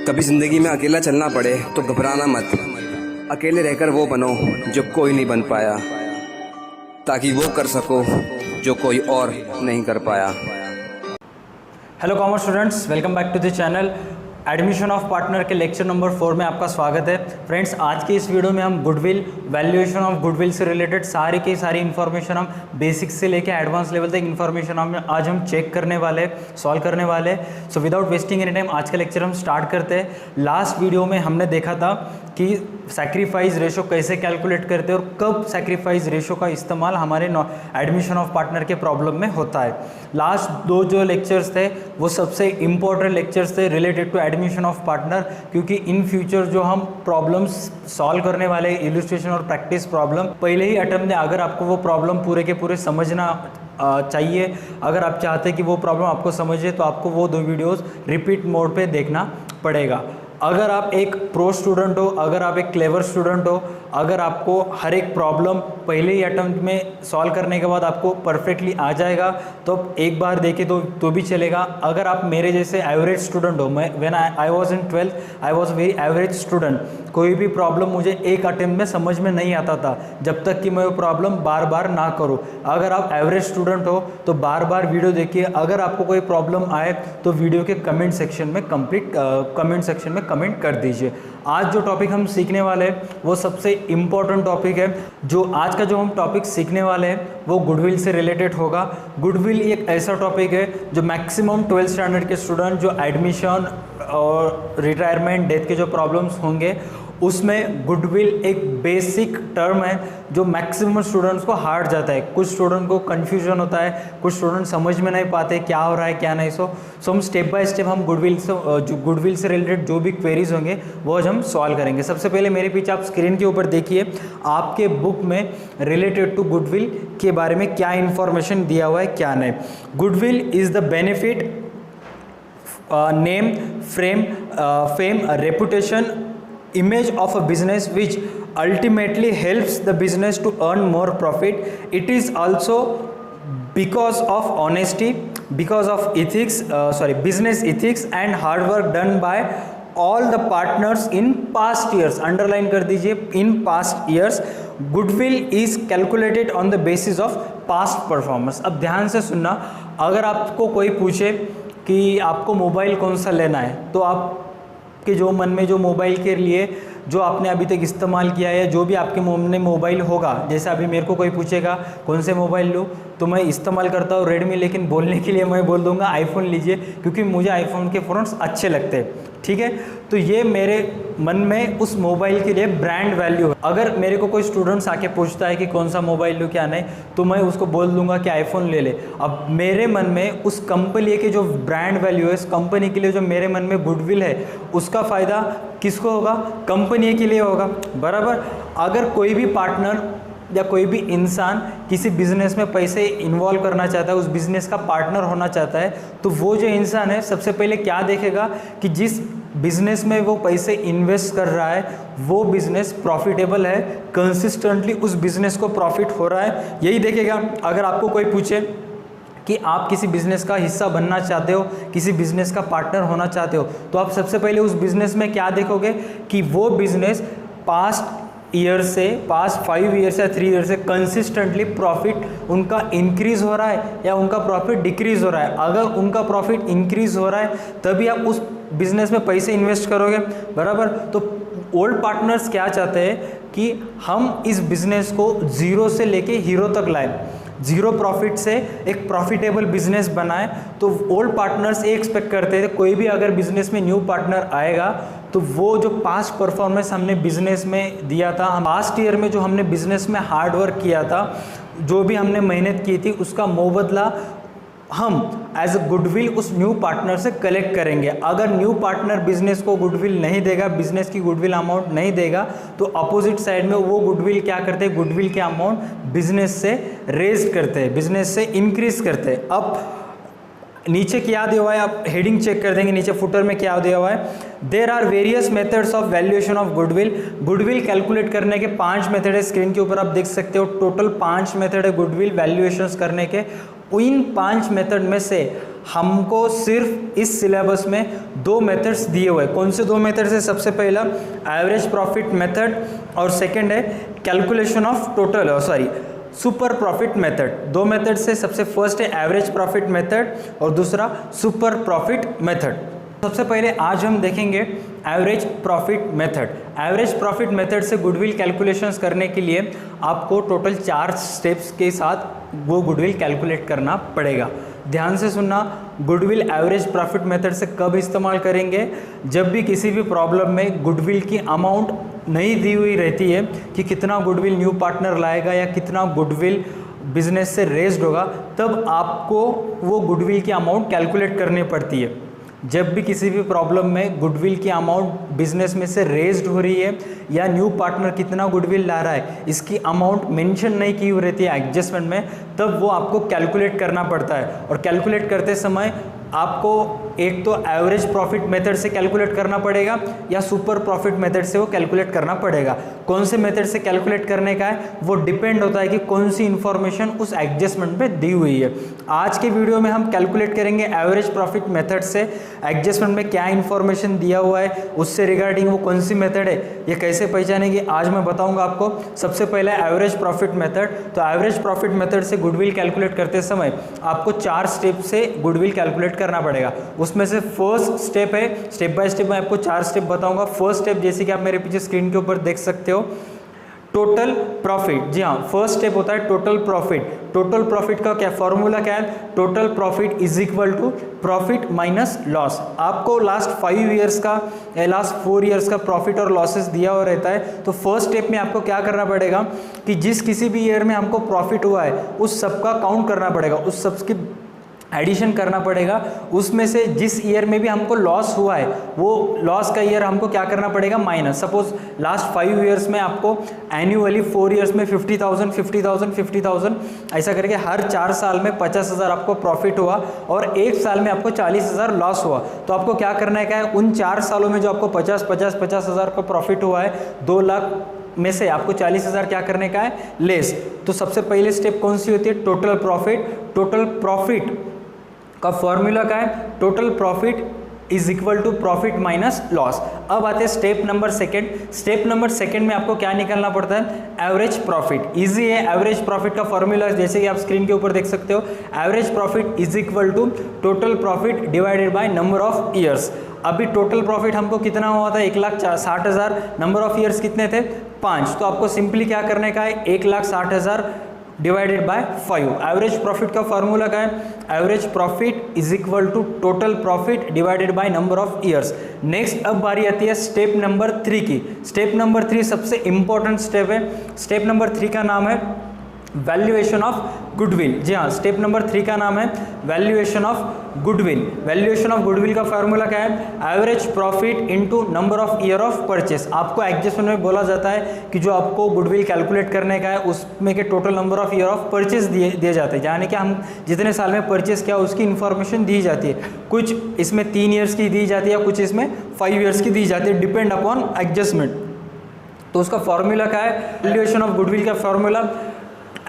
कभी जिंदगी में अकेला चलना पड़े तो घबराना मत। अकेले रहकर वो बनो जो कोई नहीं बन पाया, ताकि वो कर सको जो कोई और नहीं कर पाया। Hello commerce students, welcome back to the channel. Admission of partner के लेक्चर नंबर 4 में आपका स्वागत है। फ्रेंड्स, आज की इस वीडियो में हम गुडविल, वैल्यूएशन ऑफ गुडविल से रिलेटेड सारी की सारी इन्फॉर्मेशन हम बेसिक्स से लेकर एडवांस लेवल तक इन्फॉर्मेशन आज हम चेक करने वाले, सॉल्व करने वाले। So without wasting any time आज का लेक्चर हम स्टार्ट करते हैं। लास्ट वीडियो में हमने देखा था कि सैक्रिफाइस रेशो कैसे कैलकुलेट करते हैं और कब सैक्रिफाइस रेशो का इस्तेमाल हमारे एडमिशन ऑफ पार्टनर के प्रॉब्लम में होता है। लास्ट दो जो लेक्चर्स थे वो सबसे इम्पोर्टेंट लेक्चर्स थे related to admission of partner, क्योंकि इन फ्यूचर जो हम प्रॉब्लम्स सॉल्व करने वाले इलस्ट्रेशन और प्रैक्टिस प्रॉब्लम पहले ही अटेम्प्ट में, अगर आपको वो प्रॉब्लम पूरे के पूरे समझना चाहिए, अगर आप चाहते हैं कि वो प्रॉब्लम आपको समझे, तो आपको वो 2 वीडियोस रिपीट मोड पे देखना पड़ेगा। अगर आप एक प्रो स्टूडेंट हो, अगर आप एक क्लेवर स्टूडेंट हो, अगर आपको हर एक प्रॉब्लम पहले ही अटेम्प्ट में सॉल्व करने के बाद आपको परफेक्टली आ जाएगा तो एक बार देखे तो भी चलेगा। अगर आप मेरे जैसे एवरेज स्टूडेंट हो, मैं when I was in 12th I was very average student. कोई भी प्रॉब्लम मुझे एक अटेम्प्ट में समझ में नहीं आता था जब तक कि मैं वो प्रॉब्लम बार बार ना करूँ। अगर आप एवरेज स्टूडेंट हो तो बार बार वीडियो देखिए। अगर आपको कोई प्रॉब्लम आए तो वीडियो के कमेंट सेक्शन में कमेंट कर दीजिए। आज जो टॉपिक हम सीखने वाले हैं वो सबसे इम्पोर्टेंट टॉपिक है। जो आज का जो हम टॉपिक सीखने वाले हैं वो गुडविल से रिलेटेड होगा। गुडविल एक ऐसा टॉपिक है जो मैक्सिमम 12th स्टैंडर्ड के स्टूडेंट जो एडमिशन और रिटायरमेंट, डेथ के जो प्रॉब्लम्स होंगे उसमें गुडविल एक बेसिक टर्म है जो मैक्सिमम स्टूडेंट्स को हार्ड जाता है। कुछ स्टूडेंट को कन्फ्यूजन होता है, कुछ स्टूडेंट समझ में नहीं पाते क्या हो रहा है क्या नहीं। सो हम स्टेप बाय स्टेप हम गुडविल से रिलेटेड जो भी क्वेरीज होंगे वो आज हम सॉल्व करेंगे। सबसे पहले मेरे पीछे आप स्क्रीन के ऊपर देखिए, आपके बुक में रिलेटेड टू गुडविल के बारे में क्या इंफॉर्मेशन दिया हुआ है क्या नहीं। Goodwill is the benefit, name, fame, reputation, image of a business which ultimately helps the business to earn more profit. It is also because of honesty, because of business ethics and hard work done by all the partners in past years. Underline कर दीजिए, in past years. Goodwill is calculated on the basis of past performance. अब ध्यान से सुनना, अगर आपको कोई पूछे कि आपको मोबाइल कौन सा लेना है तो आप कि जो मन में जो मोबाइल के लिए जो आपने अभी तक इस्तेमाल किया है, जो भी आपके मन में मोबाइल होगा, जैसे अभी मेरे को कोई पूछेगा कौन से मोबाइल लूँ तो मैं इस्तेमाल करता हूँ रेडमी, लेकिन बोलने के लिए मैं बोल दूंगा आईफोन लीजिए, क्योंकि मुझे आईफोन के फ़ोन्स अच्छे लगते हैं। ठीक है, तो ये मेरे मन में उस मोबाइल के लिए ब्रांड वैल्यू है। अगर मेरे को कोई स्टूडेंट्स आके पूछता है कि कौन सा मोबाइल लूँ क्या नहीं, तो मैं उसको बोल दूंगा कि आईफोन ले ले। अब मेरे मन में उस कंपनी के जो ब्रांड वैल्यू है, इस कंपनी के लिए जो मेरे मन में गुडविल है, उसका फ़ायदा किसको होगा? कंपनी के लिए होगा, बराबर। अगर कोई भी पार्टनर या कोई भी इंसान किसी बिजनेस में पैसे इन्वॉल्व करना चाहता है, उस बिजनेस का पार्टनर होना चाहता है, तो वो जो इंसान है सबसे पहले क्या देखेगा कि जिस बिजनेस में वो पैसे इन्वेस्ट कर रहा है वो बिजनेस प्रॉफिटेबल है, कंसिस्टेंटली उस बिजनेस को प्रॉफिट हो रहा है, यही देखेगा। अगर आपको कोई पूछे कि आप किसी बिजनेस का हिस्सा बनना चाहते हो, किसी बिजनेस का पार्टनर होना चाहते हो, तो आप सबसे पहले उस बिजनेस में क्या देखोगे कि वो बिजनेस पास्ट 5 ईयर से 3 ईयर से कंसिस्टेंटली प्रॉफिट उनका इंक्रीज हो रहा है या उनका प्रॉफिट डिक्रीज हो रहा है। अगर उनका प्रॉफिट इंक्रीज हो रहा है तभी आप उस बिजनेस में पैसे इन्वेस्ट करोगे, बराबर। तो ओल्ड पार्टनर्स क्या चाहते हैं कि हम इस बिजनेस को जीरो से लेके हीरो तक लाएं, जीरो प्रॉफिट से एक प्रॉफिटेबल बिजनेस बनाए। तो ओल्ड पार्टनर्स ये एक्सपेक्ट करते थे कोई भी अगर बिजनेस में न्यू पार्टनर आएगा तो वो जो पास्ट परफॉर्मेंस हमने बिजनेस में दिया था, हम लास्ट ईयर में जो हमने बिजनेस में हार्ड वर्क किया था, जो भी हमने मेहनत की थी, उसका मुबदला हम एज अ गुडविल उस न्यू पार्टनर से कलेक्ट करेंगे। अगर न्यू पार्टनर बिजनेस को गुडविल नहीं देगा, बिजनेस की गुडविल अमाउंट नहीं देगा, तो अपोजिट साइड में वो गुडविल क्या करते हैं, गुडविल के अमाउंट बिजनेस से रेज करते हैं, बिजनेस से इंक्रीज करते हैं। अब नीचे क्या दिया हुआ है, आप हेडिंग चेक कर देंगे, नीचे फुटर में क्या दिया हुआ है, there are various methods of valuation of goodwill. Goodwill calculate करने के 5 मेथड है, स्क्रीन के ऊपर आप देख सकते हो। टोटल 5 मेथड है गुडविल वैल्यूएशन करने के। इन 5 मेथड में से हमको सिर्फ इस सिलेबस में दो मेथड्स दिए हुए हैं। कौन से दो मेथड्स है? सबसे पहला एवरेज प्रॉफिट मेथड और सेकंड है calculation of total super profit method. दो मेथड से सबसे फर्स्ट है एवरेज प्रॉफिट मेथड और दूसरा सुपर प्रॉफिट मेथड। सबसे पहले आज हम देखेंगे average profit method. Average profit method से गुडविल कैलकुलेशंस करने के लिए आपको टोटल 4 स्टेप्स के साथ वो गुडविल कैलकुलेट करना पड़ेगा। ध्यान से सुनना, गुडविल एवरेज प्रॉफिट मेथड से कब इस्तेमाल करेंगे? जब भी किसी भी प्रॉब्लम में गुडविल की अमाउंट नहीं दी हुई रहती है कि कितना गुडविल न्यू पार्टनर लाएगा या कितना गुडविल बिजनेस से रेज्ड होगा, तब आपको वो गुडविल की अमाउंट कैलकुलेट करनी पड़ती है। जब भी किसी भी प्रॉब्लम में गुडविल की अमाउंट बिजनेस में से रेज्ड हो रही है या न्यू पार्टनर कितना गुडविल ला रहा है, इसकी अमाउंट मेंशन नहीं की हुई रहती है एडजस्टमेंट में, तब वो आपको कैलकुलेट करना पड़ता है। और कैलकुलेट करते समय आपको एक तो एवरेज प्रॉफिट मेथड से कैलकुलेट करना पड़ेगा या सुपर प्रॉफिट मेथड से वो कैलकुलेट करना पड़ेगा। कौन से मेथड से कैलकुलेट करने का है वो डिपेंड होता है कि कौन सी इंफॉर्मेशन उस एडजस्टमेंट में दी हुई है। आज के वीडियो में हम कैलकुलेट करेंगे एवरेज प्रॉफिट मेथड से एडजस्टमेंट में क्या इंफॉर्मेशन दिया हुआ है, उससे रिगार्डिंग वो कौन सी मेथड है, ये कैसे पहचानेगी आज मैं बताऊंगा आपको। सबसे पहले एवरेज प्रॉफिट मेथड। तो एवरेज प्रॉफिट मेथड से गुडविल कैलकुलेट करते समय आपको 4 स्टेप से गुडविल कैलकुलेट करना पड़ेगा। उसमें से फर्स्ट स्टेप है, स्टेप बाय स्टेप मैं आपको 4 स्टेप बताऊंगा। फर्स्ट स्टेप जैसे कि आप मेरे पीछे स्क्रीन के ऊपर देख सकते हो, टोटल प्रॉफिट। जी हाँ, फर्स्ट स्टेप होता है टोटल प्रॉफिट। टोटल प्रॉफिट का क्या फॉर्मूला क्या है? Total profit is equal to profit minus loss. आपको लास्ट 5 ईयर्स का या लास्ट 4 ईयर्स का प्रॉफिट और लॉसेस दिया हुआ रहता है। तो फर्स्ट स्टेप में आपको क्या करना पड़ेगा कि जिस किसी भी ईयर में हमको प्रॉफिट हुआ है उस सबका काउंट करना पड़ेगा, उस सबकी एडिशन करना पड़ेगा। उसमें से जिस ईयर में भी हमको लॉस हुआ है वो लॉस का ईयर हमको क्या करना पड़ेगा? माइनस। सपोज लास्ट 5 ईयर्स में आपको एनुअली 4 ईयर्स में 50,000 50,000 50,000 ऐसा करके हर 4 साल में 50,000 आपको प्रॉफिट हुआ और 1 साल में आपको 40,000 लॉस हुआ। तो आपको क्या करना है? क्या है, उन 4 सालों में जो आपको 50,000 का प्रॉफिट हुआ है, 2 लाख में से आपको 40,000 क्या करने का है? लेस। तो सबसे पहले स्टेप कौन सी होती है? Total profit. टोटल प्रॉफिट का फॉर्मूला क्या है? Total profit is equal to profit minus loss. अब आते हैं step number second. Step number second में आपको क्या निकालना पड़ता है? Average profit. इजी है। एवरेज प्रॉफिट का फॉर्मूला जैसे कि आप स्क्रीन के ऊपर देख सकते हो, average profit is equal to total profit divided by number of years. अभी टोटल प्रॉफिट हमको कितना हुआ था? 1,60,000। नंबर ऑफ ईयर्स कितने थे? 5। तो आपको सिंपली क्या करने का है? 1,60,000 डिवाइडेड बाय 5। एवरेज प्रॉफिट का फॉर्मूला क्या है? Average profit is equal to total profit divided by number of years. Next अब बारी आती है स्टेप नंबर 3 की। स्टेप नंबर 3 सबसे इंपॉर्टेंट स्टेप है। स्टेप नंबर 3 का नाम है वैल्यूएशन ऑफ गुडविल। जी हाँ, स्टेप नंबर 3 का नाम है valuation of goodwill. Valuation of goodwill का फॉर्मूला क्या है? Average profit into number of year of purchase. आपको एडजस्टमेंट में बोला जाता है कि जो आपको गुडविल कैलकुलेट करने का है उसमें के total number of year of purchase दिए जाते हैं, यानी कि हम जितने साल में परचेस किया उसकी इन्फॉर्मेशन दी जाती है। कुछ इसमें 3 ईयर्स की दी जाती है, कुछ इसमें 5 ईयर्स की दी जाती है, डिपेंड अपॉन एडजस्टमेंट। तो उसका फॉर्मूला क्या है? वैल्यूएशन ऑफ गुडविल का formula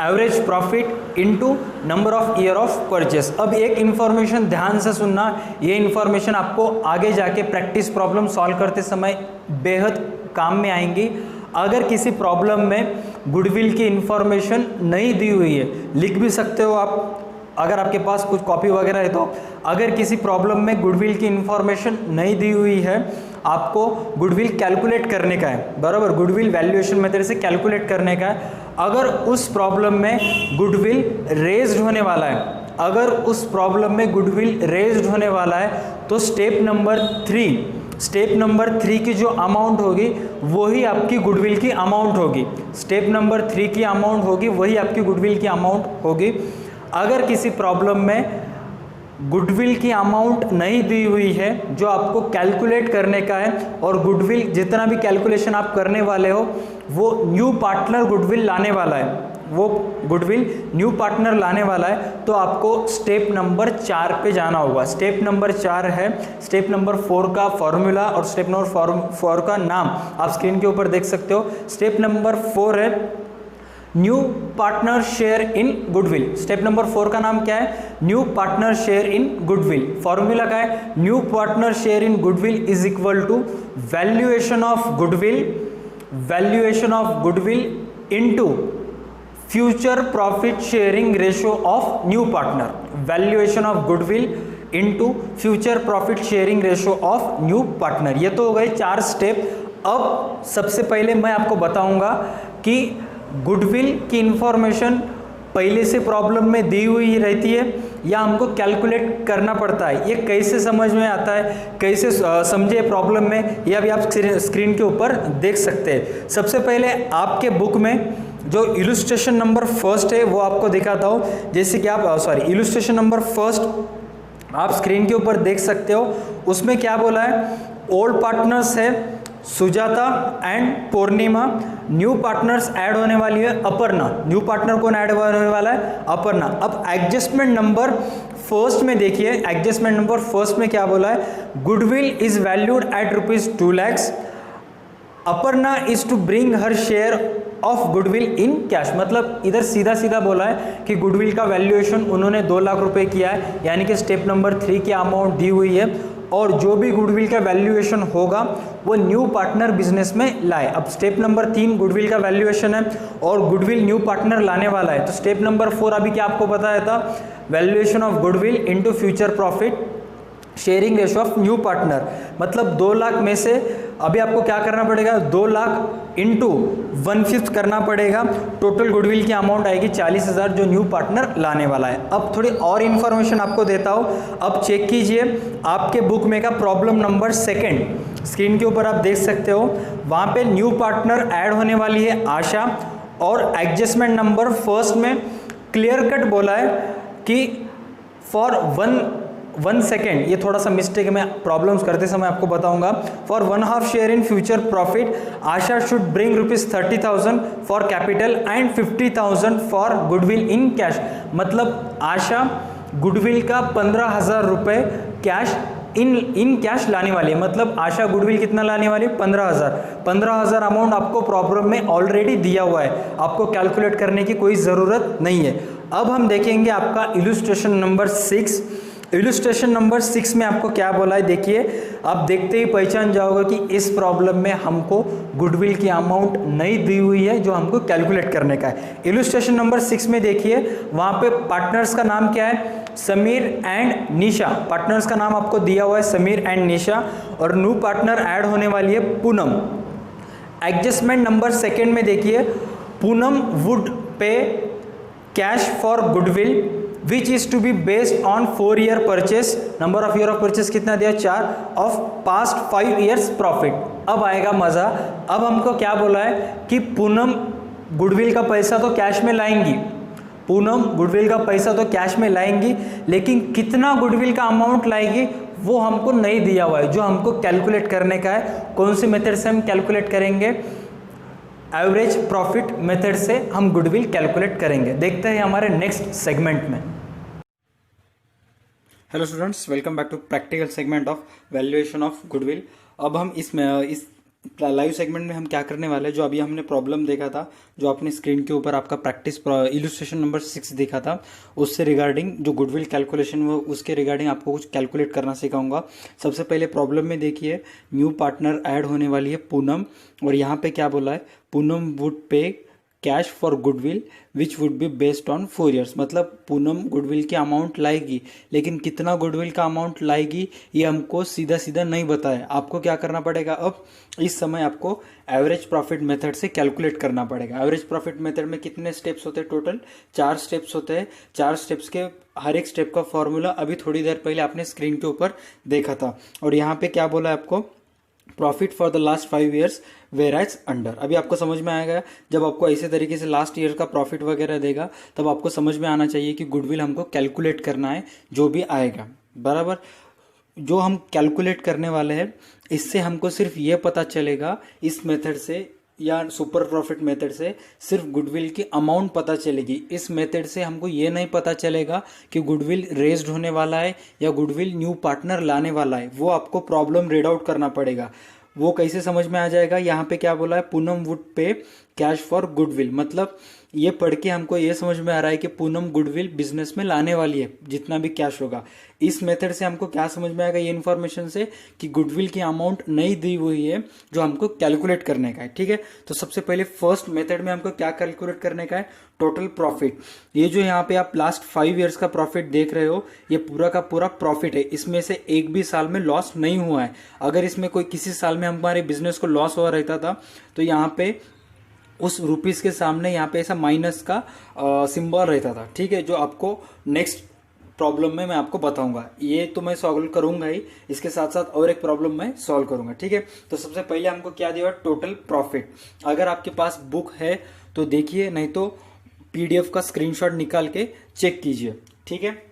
average profit into number of year of purchase. अब एक इन्फॉर्मेशन ध्यान से सुनना, ये इन्फॉर्मेशन आपको आगे जाके प्रैक्टिस प्रॉब्लम सॉल्व करते समय बेहद काम में आएंगी। अगर किसी प्रॉब्लम में गुडविल की इन्फॉर्मेशन नहीं दी हुई है, लिख भी सकते हो आप अगर आपके पास कुछ कॉपी वगैरह है तो। अगर किसी प्रॉब्लम में गुडविल की इन्फॉर्मेशन नहीं दी हुई है, आपको गुडविल कैलकुलेट करने का है, बराबर, गुडविल वैल्यूएशन मेथड से कैलकुलेट करने का है। अगर उस प्रॉब्लम में गुडविल रेज्ड होने वाला है, अगर उस प्रॉब्लम में गुडविल रेज्ड होने वाला है तो स्टेप नंबर 3 की जो अमाउंट होगी वही आपकी गुडविल की अमाउंट होगी। स्टेप नंबर 3 की अमाउंट होगी वही आपकी गुडविल की अमाउंट होगी। अगर किसी प्रॉब्लम में गुडविल की अमाउंट नहीं दी हुई है जो आपको कैलकुलेट करने का है, और गुडविल जितना भी कैलकुलेशन आप करने वाले हो वो न्यू पार्टनर गुडविल लाने वाला है, वो गुडविल न्यू पार्टनर लाने वाला है, तो आपको स्टेप नंबर 4 पे जाना होगा। स्टेप नंबर 4 है, स्टेप नंबर 4 का फॉर्मूला और स्टेप नंबर 4 का नाम आप स्क्रीन के ऊपर देख सकते हो। स्टेप नंबर 4 है new partner share in goodwill. Step number 4 का नाम क्या है? New partner share in goodwill. Formula क्या है? New partner share in goodwill is equal to valuation of goodwill into future profit sharing ratio of new partner. Valuation of goodwill into future profit sharing ratio of new partner. ये तो हो गए 4 step. अब सबसे पहले मैं आपको बताऊंगा कि गुडविल की इंफॉर्मेशन पहले से प्रॉब्लम में दी हुई रहती है या हमको कैलकुलेट करना पड़ता है, ये कैसे समझ में आता है, कैसे समझे प्रॉब्लम में, ये अभी आप स्क्रीन के ऊपर देख सकते हैं। सबसे पहले आपके बुक में जो इलुस्ट्रेशन नंबर 1 है वो आपको दिखाता हूँ। जैसे कि आप इलुस्ट्रेशन नंबर 1 आप स्क्रीन के ऊपर देख सकते हो। उसमें क्या बोला है? ओल्ड पार्टनर्स है Sujata and Purnima, new partners add होने वाली है अपर्णा। न्यू पार्टनर कौन ऐड होने वाला है? अपर्णा। अब एडजस्टमेंट नंबर 1 में देखिए, एडजस्टमेंट नंबर 1 में क्या बोला है? Goodwill is valued at ₹2 lakhs। Aparna is to bring her share of goodwill in cash. मतलब इधर सीधा सीधा बोला है कि गुडविल का वैल्यूएशन उन्होंने 2 लाख रुपए किया है, यानी कि स्टेप नंबर 3 की अमाउंट दी हुई है और जो भी गुडविल का वैल्यूएशन होगा वो न्यू पार्टनर बिजनेस में लाए। अब स्टेप नंबर 3 गुडविल का वैल्यूएशन है और गुडविल न्यू पार्टनर लाने वाला है। तो स्टेप नंबर 4 अभी क्या आपको बताया था? Valuation of goodwill into future profit sharing ratio of new partner. मतलब 2 लाख में से अभी आपको क्या करना पड़ेगा? 2 लाख इंटू 1/5 करना पड़ेगा। टोटल गुडविल की अमाउंट आएगी 40,000 जो न्यू पार्टनर लाने वाला है। अब थोड़ी और इन्फॉर्मेशन आपको देता हूँ। अब चेक कीजिए आपके बुक में का प्रॉब्लम नंबर 2 स्क्रीन के ऊपर आप देख सकते हो। वहाँ पे न्यू पार्टनर ऐड होने वाली है आशा और एडजस्टमेंट नंबर 1 में क्लियर कट बोला है कि फॉर 1 सेकेंड, ये थोड़ा सा मिस्टेक है, मैं प्रॉब्लम्स करते समय आपको बताऊंगा। For 1/2 share in future profit Asha should bring ₹30,000 for capital and 50,000 for goodwill in cash. मतलब आशा गुडविल का 15,000 रुपये कैश इन कैश लाने वाली है। मतलब आशा गुडविल कितना लाने वाली है? 15,000 अमाउंट आपको प्रॉब्लम में ऑलरेडी दिया हुआ है, आपको कैलकुलेट करने की कोई ज़रूरत नहीं है। अब हम देखेंगे आपका इलुस्ट्रेशन नंबर 6। इलुस्ट्रेशन नंबर 6 में आपको क्या बोला है देखिए, आप देखते ही पहचान जाओगे कि इस प्रॉब्लम में हमको गुडविल की अमाउंट नहीं दी हुई है जो हमको कैलकुलेट करने का है। इलुस्ट्रेशन नंबर 6 में देखिए, वहाँ पे पार्टनर्स का नाम क्या है? Sameer and Nisha. पार्टनर्स का नाम आपको दिया हुआ है समीर एंड निशा और न्यू पार्टनर ऐड होने वाली है पूनम। एडजस्टमेंट नंबर 2 में देखिए, Poonam would pay cash for goodwill which is to be based on 4 year purchase. Number of year of purchase कितना दिया? 4 ऑफ पास्ट 5 years प्रॉफिट। अब आएगा मजा। अब हमको क्या बोला है कि पूनम गुडविल का पैसा तो कैश में लाएंगी, पूनम गुडविल का पैसा तो कैश में लाएंगी, लेकिन कितना गुडविल का अमाउंट लाएगी वो हमको नहीं दिया हुआ है, जो हमको कैलकुलेट करने का है। कौन सी मेथड से हम कैलकुलेट करेंगे? एवरेज प्रॉफिट मेथड से हम गुडविल कैलकुलेट करेंगे। देखते हैं हमारे नेक्स्ट सेगमेंट में। Hello students, welcome back to practical segment of valuation of goodwill. अब हम इस लाइव सेगमेंट में हम क्या करने वाले हैं, जो अभी हमने प्रॉब्लम देखा था, जो आपने स्क्रीन के ऊपर आपका प्रैक्टिस इलुस्ट्रेशन नंबर 6 देखा था, उससे रिगार्डिंग जो गुडविल कैलकुलेशन वो उसके रिगार्डिंग आपको कुछ कैलकुलेट करना सिखाऊंगा। सबसे पहले प्रॉब्लम में देखिए, न्यू पार्टनर ऐड होने वाली है पूनम और यहाँ पे क्या बोला है? Poonam would pay cash for goodwill which would be based on 4 years। मतलब पूनम गुडविल की अमाउंट लाएगी, लेकिन कितना गुडविल का अमाउंट लाएगी ये हमको सीधा सीधा नहीं बताया। आपको क्या करना पड़ेगा? अब इस समय आपको एवरेज प्रॉफिट मेथड से कैलकुलेट करना पड़ेगा। एवरेज प्रॉफिट मेथड में कितने स्टेप्स होते हैं? टोटल 4 स्टेप्स होते हैं। 4 स्टेप्स के हर एक स्टेप का फॉर्मूला अभी थोड़ी देर पहले आपने स्क्रीन के ऊपर देखा था। और यहाँ पे क्या बोला है आपको? Profit for the last 5 years were as under. अभी आपको समझ में आएगा, जब आपको ऐसे तरीके से लास्ट ईयर का प्रॉफिट वगैरह देगा तब आपको समझ में आना चाहिए कि गुडविल हमको कैलकुलेट करना है, जो भी आएगा बराबर। जो हम कैलकुलेट करने वाले हैं इससे हमको सिर्फ ये पता चलेगा, इस मेथड से या सुपर प्रॉफिट मेथड से सिर्फ गुडविल की अमाउंट पता चलेगी। इस मेथड से हमको ये नहीं पता चलेगा कि गुडविल रेज्ड होने वाला है या गुडविल न्यू पार्टनर लाने वाला है। वो आपको प्रॉब्लम रीड आउट करना पड़ेगा। वो कैसे समझ में आ जाएगा? यहाँ पे क्या बोला है? Poonam would pay cash for goodwill. मतलब ये पढ़ के हमको ये समझ में आ रहा है कि पूनम गुडविल बिजनेस में लाने वाली है जितना भी कैश होगा। इस मेथड से हमको क्या समझ में आएगा ये इन्फॉर्मेशन से कि गुडविल की अमाउंट नहीं दी हुई है जो हमको कैलकुलेट करने का है। ठीक है, तो सबसे पहले फर्स्ट मेथड में हमको क्या कैलकुलेट करने का है, टोटल प्रॉफिट। ये जो यहाँ पे आप लास्ट 5 ईयर्स का प्रॉफिट देख रहे हो ये पूरा का पूरा प्रॉफिट है, इसमें से एक भी साल में लॉस नहीं हुआ है। अगर इसमें कोई किसी साल में हमारे बिजनेस को लॉस हुआ रहता था तो यहाँ पे उस रुपीस के सामने यहाँ पे ऐसा माइनस का सिंबल रहता था। ठीक है, जो आपको नेक्स्ट प्रॉब्लम में मैं आपको बताऊंगा, ये तो मैं सॉल्व करूंगा ही, इसके साथ साथ और एक प्रॉब्लम मैं सॉल्व करूंगा। ठीक है, तो सबसे पहले हमको क्या दिया टोटल प्रॉफिट। अगर आपके पास बुक है तो देखिए, नहीं तो पीडीएफ का स्क्रीनशॉट निकाल के चेक कीजिए। ठीक है,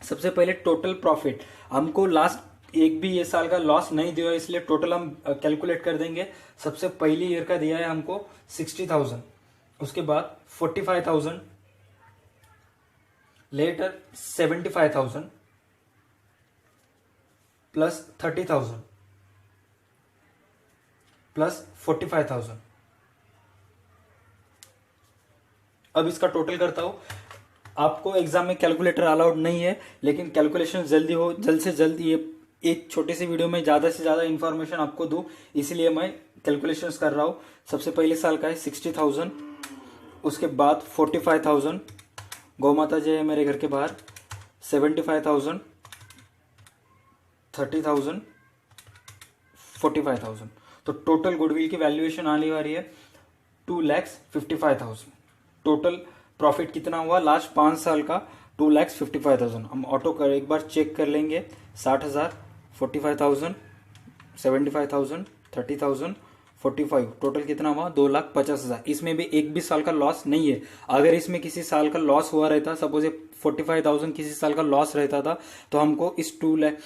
सबसे पहले टोटल प्रॉफिट हमको लास्ट एक भी ये साल का लॉस नहीं दिया है, इसलिए टोटल हम कैलकुलेट कर देंगे। सबसे पहली ईयर का दिया है हमको 60,000, उसके बाद 45,000, लेटर 75,000 प्लस 30,000 प्लस 45,000। अब इसका टोटल करता हूं। आपको एग्जाम में कैलकुलेटर अलाउड नहीं है, लेकिन कैलकुलेशन जल्दी हो, जल्द से जल्द ये एक छोटी सी वीडियो में ज्यादा से ज्यादा इंफॉर्मेशन आपको दूं, इसलिए मैं कैलकुलेशंस कर रहा हूं। सबसे पहले साल का है 60,000, उसके बाद 45,000, गौ माता जी है मेरे घर के बाहर, 75,000, 30,000, 45,000। तो टोटल गुडविल की वैल्यूएशन आने वाली है 2,55,000। टोटल प्रॉफिट कितना हुआ लास्ट 5 साल का, 2,55,000। हम ऑटो कर एक बार चेक कर लेंगे, 60,000, 45,000, 75,000, 30,000, 45, टोटल कितना हुआ 2,50,000। इसमें भी एक भी साल का लॉस नहीं है। अगर इसमें किसी साल का लॉस हुआ रहता, सपोज 45,000 किसी साल का लॉस रहता था, तो हमको इस 2 लाख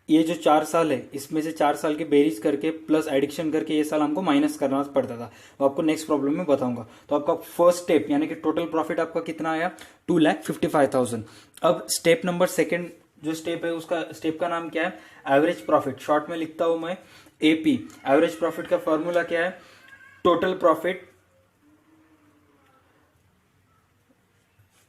ये जो 4 साल है इसमें से 4 साल के बेरीज करके प्लस एडिक्शन करके ये साल हमको माइनस करना पड़ता था। तो आपको नेक्स्ट प्रॉब्लम में बताऊंगा। तो आपका फर्स्ट स्टेप यानी कि टोटल प्रॉफिट आपका कितना आया 2,55,000। अब स्टेप नंबर सेकंड जो स्टेप है उसका स्टेप का नाम क्या है, एवरेज प्रॉफिट। शॉर्ट में लिखता हूं मैं एपी। एवरेज प्रॉफिट का फॉर्मूला क्या है, total profit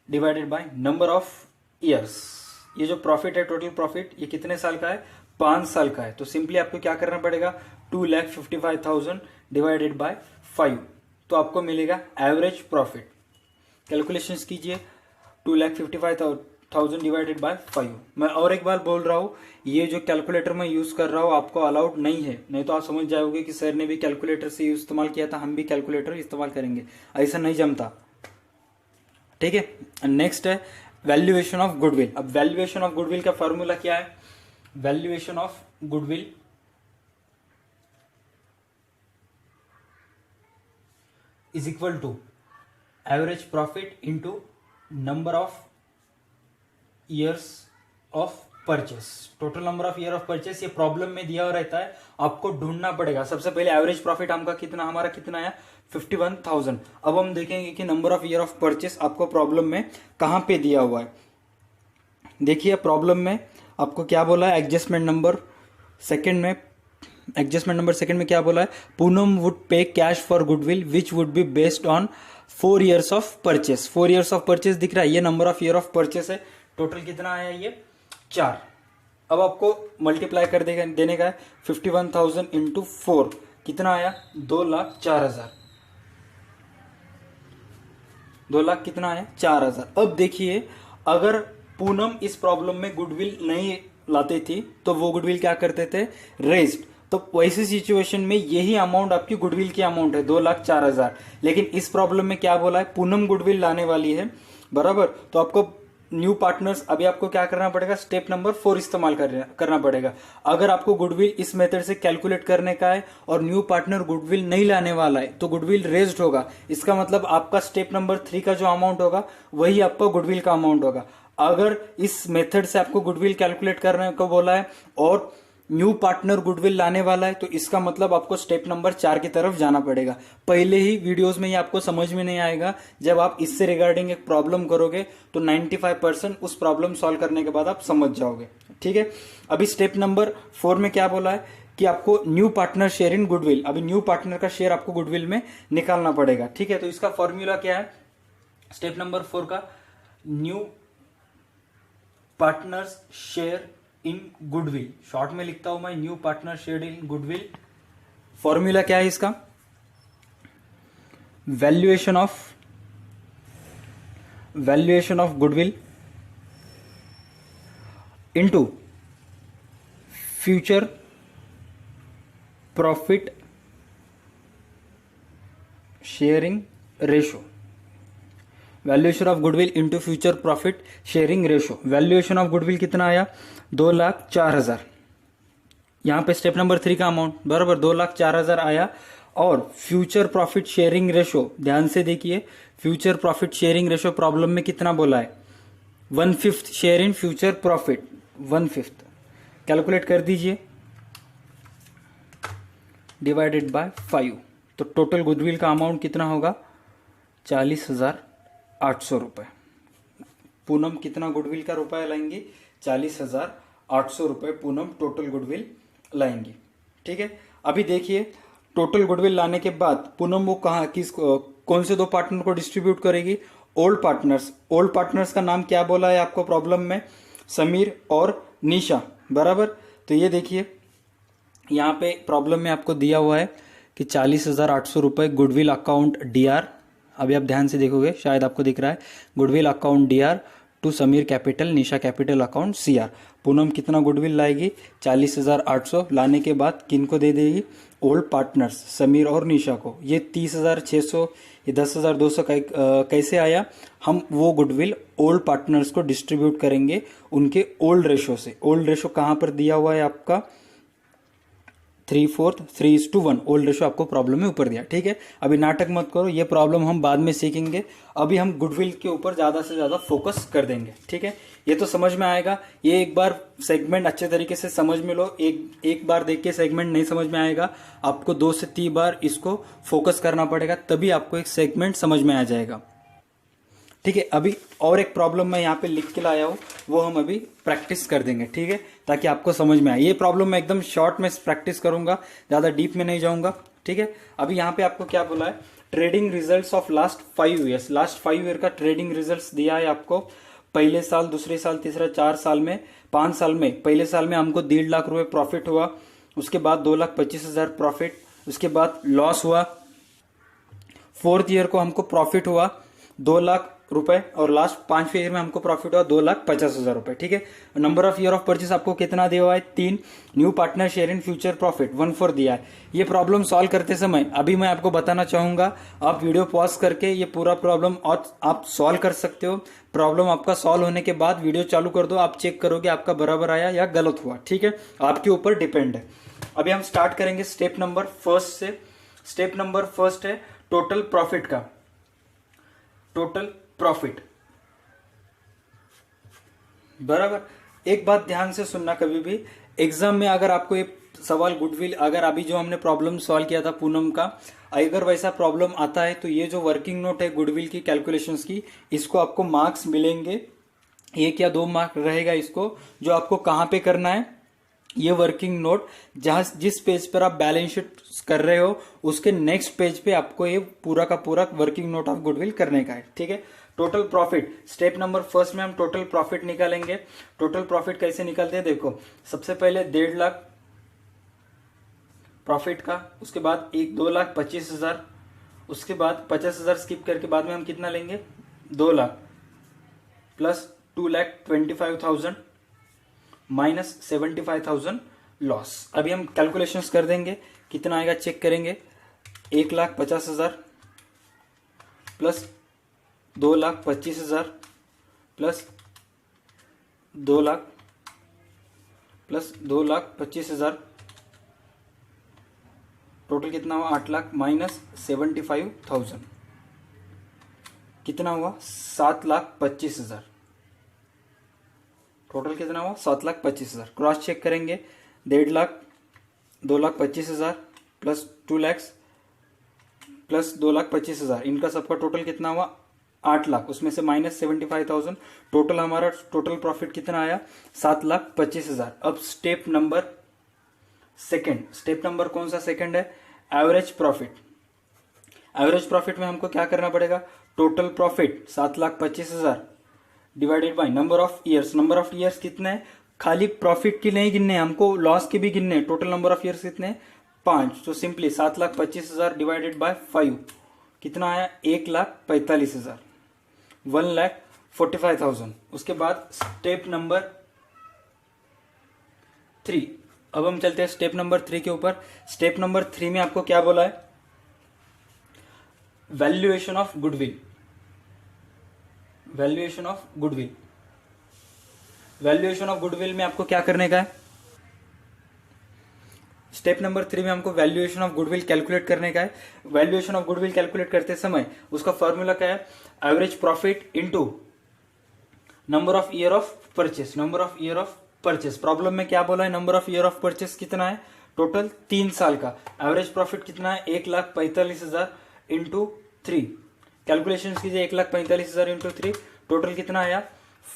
divided by number of years. ये जो प्रॉफिट है टोटल प्रॉफिट ये कितने साल का है, 5 साल का है। तो सिंपली आपको क्या करना पड़ेगा, 2,55,000 डिवाइडेड बाय 5, तो आपको मिलेगा एवरेज प्रॉफिट। कैलकुलेशंस कीजिए, 2,55,000 डिवाइडेड बाय 5। मैं और एक बार बोल रहा हूं, ये जो कैलकुलेटर मैं यूज कर रहा हूं आपको अलाउड नहीं है, नहीं तो आप समझ जाओगे कि सर ने भी कैलकुलेटर से इस्तेमाल किया था, हम भी कैलकुलेटर इस्तेमाल करेंगे, ऐसा नहीं जमता। ठीक है, नेक्स्ट है वैल्यूएशन ऑफ गुडविल। अब वैल्यूएशन ऑफ गुडविल का फॉर्मूला क्या है, valuation of goodwill is equal to average profit into number of years of purchase. Total number of year of purchase ये प्रॉब्लम में दिया हुआ रहता है, आपको ढूंढना पड़ेगा। सबसे पहले एवरेज प्रॉफिट हमारा कितना आया 51,000। अब हम देखेंगे कि number of year of purchase आपको प्रॉब्लम में कहां पे दिया हुआ है। देखिए प्रॉब्लम में आपको क्या बोला है, एडजस्टमेंट नंबर सेकंड में क्या बोला है, Poonam would pay cash for goodwill which would be based on 4 years of purchase. 4 years of purchase दिख रहा है, ये number of year of purchase है। टोटल कितना आया ये 4। अब आपको मल्टीप्लाई कर देने का है 51,000 इंटू 4, कितना आया 2,04,000। 2 लाख कितना आया 4,000। अब देखिए अगर पूनम इस प्रॉब्लम में गुडविल नहीं लाते थी तो वो गुडविल क्या करते थे, रेज्ड। तो वैसी सिचुएशन में यही अमाउंट आपकी गुडविल की अमाउंट है 2,04,000। लेकिन इस प्रॉब्लम में क्या बोला है, पूनम गुडविल लाने वाली है, बराबर। तो आपको न्यू पार्टनर्स, अभी आपको क्या करना पड़ेगा, स्टेप नंबर 4 इस्तेमाल करना पड़ेगा। अगर आपको गुडविल इस मेथड से कैलकुलेट करने का है और न्यू पार्टनर गुडविल नहीं लाने वाला है तो गुडविल रेज्ड होगा। इसका मतलब आपका स्टेप नंबर 3 का जो अमाउंट होगा वही आपका गुडविल का अमाउंट होगा। अगर इस मेथड से आपको गुडविल कैलकुलेट करने को बोला है और न्यू पार्टनर गुडविल लाने वाला है तो इसका मतलब आपको स्टेप नंबर 4 की तरफ जाना पड़ेगा। पहले ही वीडियोस में ये आपको समझ में नहीं आएगा, जब आप इससे रिगार्डिंग एक प्रॉब्लम करोगे तो 95% उस प्रॉब्लम सॉल्व करने के बाद आप समझ जाओगे। ठीक है, अभी स्टेप नंबर 4 में क्या बोला है कि आपको new partner share in goodwill, अभी न्यू पार्टनर का शेयर आपको गुडविल में निकालना पड़ेगा। ठीक है, तो इसका फॉर्मूला क्या है, स्टेप नंबर 4 का, new partners share in goodwill, short में लिखता हूं मैं new partner share in goodwill. Formula क्या है इसका, valuation of goodwill into future profit sharing ratio. Valuation of goodwill into future profit sharing ratio. Valuation of goodwill कितना आया, 2,04,000। यहां पे स्टेप नंबर 3 का अमाउंट बराबर 2,04,000 आया। और फ्यूचर प्रॉफिट शेयरिंग रेशो, ध्यान से देखिए, future profit sharing ratio problem में कितना बोला है, 1/5 share in future profit, 1/5 calculate कर दीजिए, डिवाइडेड बाय 5। तो टोटल गुडविल का अमाउंट कितना होगा, 40,800 रुपए। पूनम कितना गुडविल का रुपया लाएंगी, 40,800 रुपए पूनम टोटल गुडविल लाएंगी। ठीक है, अभी देखिए टोटल गुडविल लाने के बाद पूनम वो कहाँ कौन से 2 पार्टनर को डिस्ट्रीब्यूट करेगी, ओल्ड पार्टनर्स। ओल्ड पार्टनर्स का नाम क्या बोला है आपको प्रॉब्लम में, समीर और निशा, बराबर। तो ये देखिए यहाँ पे प्रॉब्लम में आपको दिया हुआ है कि 40,800 रुपए गुडविल अकाउंट डीआर, अभी आप ध्यान से देखोगे शायद आपको दिख रहा है, goodwill account DR to Sameer capital, Nisha capital account CR. Poonam कितना गुडविल लाएगी, 40,800 लाने के बाद किनको दे देगी, ओल्ड पार्टनर्स समीर और निशा को। ये 30,600, ये 10,200 कैसे आया, हम वो गुडविल ओल्ड पार्टनर्स को डिस्ट्रीब्यूट करेंगे उनके ओल्ड रेशो से। ओल्ड रेशो कहां पर दिया हुआ है आपका, 3/4 3:1 ओल्ड रेशो आपको प्रॉब्लम में ऊपर दिया। ठीक है, अभी नाटक मत करो, ये प्रॉब्लम हम बाद में सीखेंगे, अभी हम गुडविल के ऊपर ज्यादा से ज्यादा फोकस कर देंगे। ठीक है, ये तो समझ में आएगा, ये एक बार सेगमेंट अच्छे तरीके से समझ में लो, एक बार देख के सेगमेंट नहीं समझ में आएगा, आपको 2 से 3 बार इसको फोकस करना पड़ेगा, तभी आपको एक सेगमेंट समझ में आ जाएगा। ठीक है, अभी और एक प्रॉब्लम मैं यहाँ पे लिख के लाया हूँ, वो हम अभी प्रैक्टिस कर देंगे। ठीक है, ताकि आपको समझ में आए। ये प्रॉब्लम मैं एकदम शॉर्ट में प्रैक्टिस करूंगा, ज्यादा डीप में नहीं जाऊंगा। ठीक है, अभी यहाँ पे आपको क्या बोला है, trading results of last 5 years. Last 5 year का ट्रेडिंग रिजल्ट्स दिया है आपको, पहले साल, दूसरे साल, तीसरा, 4 साल में, 5 साल में। पहले साल में हमको 1.5 लाख रुपए प्रॉफिट हुआ, उसके बाद 2,25,000 प्रॉफिट, उसके बाद लॉस हुआ। 4th ईयर को हमको प्रॉफिट हुआ 2 लाख रुपए, और लास्ट 5वें ईयर में हमको प्रॉफिट हुआ 2,50,000 रुपए। ठीक है, number of year of purchase आपको कितना दिया हुआ है, 3। New partner share in future profit 1/4 दिया है। ये प्रॉब्लम सॉल्व करते समय अभी मैं आपको बताना चाहूंगा, आप वीडियो पॉज करके ये पूरा प्रॉब्लम आप सॉल्व कर सकते हो। प्रॉब्लम आपका सॉल्व होने के बाद वीडियो चालू कर दो, आप चेक करोगे आपका बराबर आया या गलत हुआ। ठीक है, आपके ऊपर डिपेंड है। अभी हम स्टार्ट करेंगे स्टेप नंबर 1 से। स्टेप नंबर 1 है टोटल प्रॉफिट का, टोटल प्रॉफिट, बराबर। एक बात ध्यान से सुनना, कभी भी एग्जाम में अगर आपको ये सवाल गुडविल, अगर अभी जो हमने प्रॉब्लम सॉल्व किया था पूनम का, अगर वैसा प्रॉब्लम आता है तो ये जो वर्किंग नोट है गुडविल की कैलकुलेशंस की, इसको आपको मार्क्स मिलेंगे, 1 या 2 मार्क रहेगा इसको, जो आपको कहां पे करना है, ये वर्किंग नोट जिस पेज पर आप बैलेंस शीट कर रहे हो उसके नेक्स्ट पेज पे आपको ये पूरा का पूरा वर्किंग नोट ऑफ गुडविल करने का है। ठीक है, टोटल प्रॉफिट, स्टेप नंबर 1 में हम टोटल प्रॉफिट निकालेंगे। टोटल प्रॉफिट कैसे निकालते हैं, देखो, सबसे पहले 1.5 लाख प्रॉफिट का, उसके बाद 2,25,000, उसके बाद 50,000 स्किप करके बाद में हम कितना लेंगे, 2 लाख प्लस 2,25,000 माइनस 75,000 लॉस। अभी हम कैलकुलेशंस कर देंगे, कितना आएगा चेक करेंगे, 1,50,000 plus 2,25,000 plus 2 lakh plus 2,25,000, total कितना हुआ, 8 लाख माइनस 75,000, कितना हुआ, 7,25,000। टोटल कितना हुआ, 7,25,000। क्रॉस चेक करेंगे, 1.5 लाख 2,25,000 प्लस 2 लाख प्लस 2,25,000, इनका सबका टोटल कितना हुआ, 8 लाख, उसमें से माइनस 75,000, टोटल हमारा टोटल प्रॉफिट कितना आया, 7,25,000। अब step number second, step number कौन सा सेकंड है? Average profit. एवरेज प्रॉफिट में हमको क्या करना पड़ेगा? Total profit 7,25,000 divided by number of years. Number of years कितने हैं? खाली प्रॉफिट की नहीं गिनने, हमको लॉस के भी गिनने। टोटल नंबर ऑफ ईयर्स कितने? 5। तो सिंपली 7,25,000 डिवाइडेड बाय 5 कितना आया? 1,45,000, 1,45,000। उसके बाद स्टेप नंबर 3। अब हम चलते हैं स्टेप नंबर 3 के ऊपर। स्टेप नंबर 3 में आपको क्या बोला है? Valuation of goodwill. Valuation of goodwill. Valuation of goodwill में आपको क्या करने का है? स्टेप नंबर 3 में हमको वैल्यूएशन ऑफ गुडविल कैलकुलेट करने का है। वैल्यूएशन ऑफ गुडविल कैलकुलेट करते समय उसका फॉर्मूला क्या है? Average profit into number of year of purchase. Number of year of purchase. Problem में क्या बोला है? Number of year of purchase कितना है? टोटल 3 साल का। एवरेज प्रॉफिट कितना है? 1,45,000 इंटू 3। कैलकुलेशन कीजिए, 1,45,000 इंटू 3 टोटल कितना आया?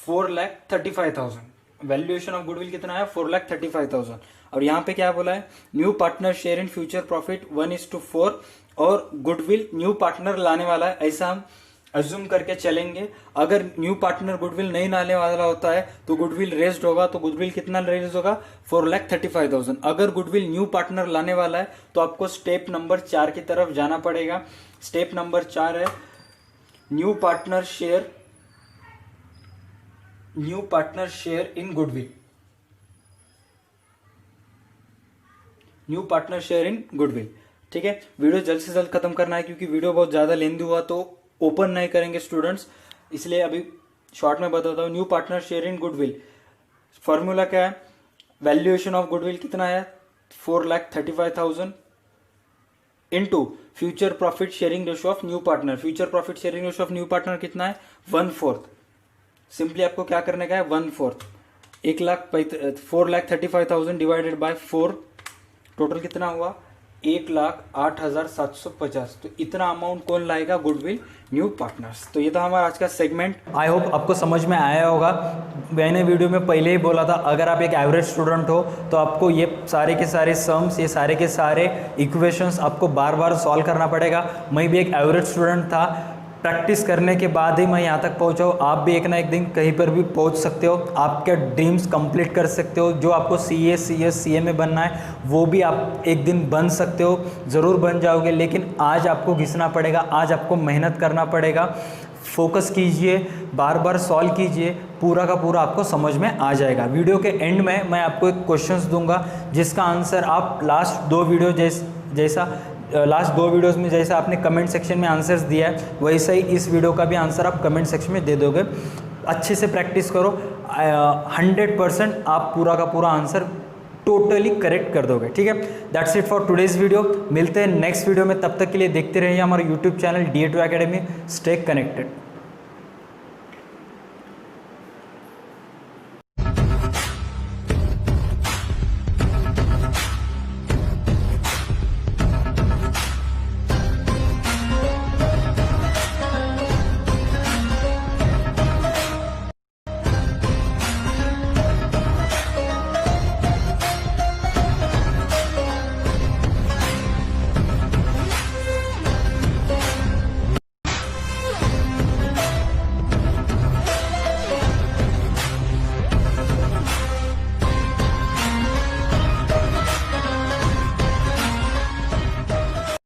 4,35,000। वैल्यूएशन ऑफ गुडविल कितना आया? 4,35,000। और यहाँ पे क्या बोला है? New partner share in future profit 1:4 और गुडविल न्यू पार्टनर लाने वाला है, ऐसा हम अज्यूम करके चलेंगे। अगर न्यू पार्टनर गुडविल नहीं लाने वाला होता है तो गुडविल रेज्ड होगा। तो गुडविल कितना रेज्ड होगा? 4,35,000। अगर गुडविल न्यू पार्टनर लाने वाला है तो आपको स्टेप नंबर 4 की तरफ जाना पड़ेगा। स्टेप नंबर 4 है new partner share in goodwill. New partner share in goodwill. ठीक है, वीडियो जल्द से जल्द खत्म करना है क्योंकि वीडियो बहुत ज्यादा लेंदी हुआ तो ओपन नहीं करेंगे स्टूडेंट्स, इसलिए अभी शॉर्ट में बताता हूँ। New partner share in goodwill formula क्या है? वैल्यूएशन ऑफ गुडविल कितना है? 4,35,000 into future profit sharing ratio of new partner. Future profit sharing ratio of new partner कितना है? 1/4। सिंपली आपको क्या करने का है? 1/4। 4,35,000 डिवाइडेड बाय 4 टोटल कितना हुआ? 1,08,750। तो इतना अमाउंट कौन लाएगा? Goodwill new partners. तो ये था हमारा आज का सेगमेंट। आई होप आपको समझ में आया होगा। मैंने वीडियो में पहले ही बोला था, अगर आप एक एवरेज स्टूडेंट हो तो आपको ये सारे के सारे सम्स, ये सारे के सारे इक्वेशंस आपको बार बार सॉल्व करना पड़ेगा। मैं भी एक एवरेज स्टूडेंट था, प्रैक्टिस करने के बाद ही मैं यहाँ तक पहुँचा हूँ। आप भी एक ना एक दिन कहीं पर भी पहुँच सकते हो, आपके ड्रीम्स कंप्लीट कर सकते हो। जो आपको CA, CS, CA में बनना है वो भी आप एक दिन बन सकते हो, ज़रूर बन जाओगे। लेकिन आज आपको घिसना पड़ेगा, आज आपको मेहनत करना पड़ेगा। फोकस कीजिए, बार बार सॉल्व कीजिए, पूरा का पूरा आपको समझ में आ जाएगा। वीडियो के एंड में मैं आपको एक क्वेश्चंस दूंगा जिसका आंसर आप लास्ट 2 वीडियोज़ में जैसा आपने कमेंट सेक्शन में आंसर्स दिया है वैसा ही इस वीडियो का भी आंसर आप कमेंट सेक्शन में दे दोगे। अच्छे से प्रैक्टिस करो, 100% आप पूरा का पूरा आंसर टोटली करेक्ट कर दोगे। ठीक है, that's it for today's video. मिलते हैं नेक्स्ट वीडियो में, तब तक के लिए देखते रहिए हमारा YouTube channel DA2 Academy। Stay connected.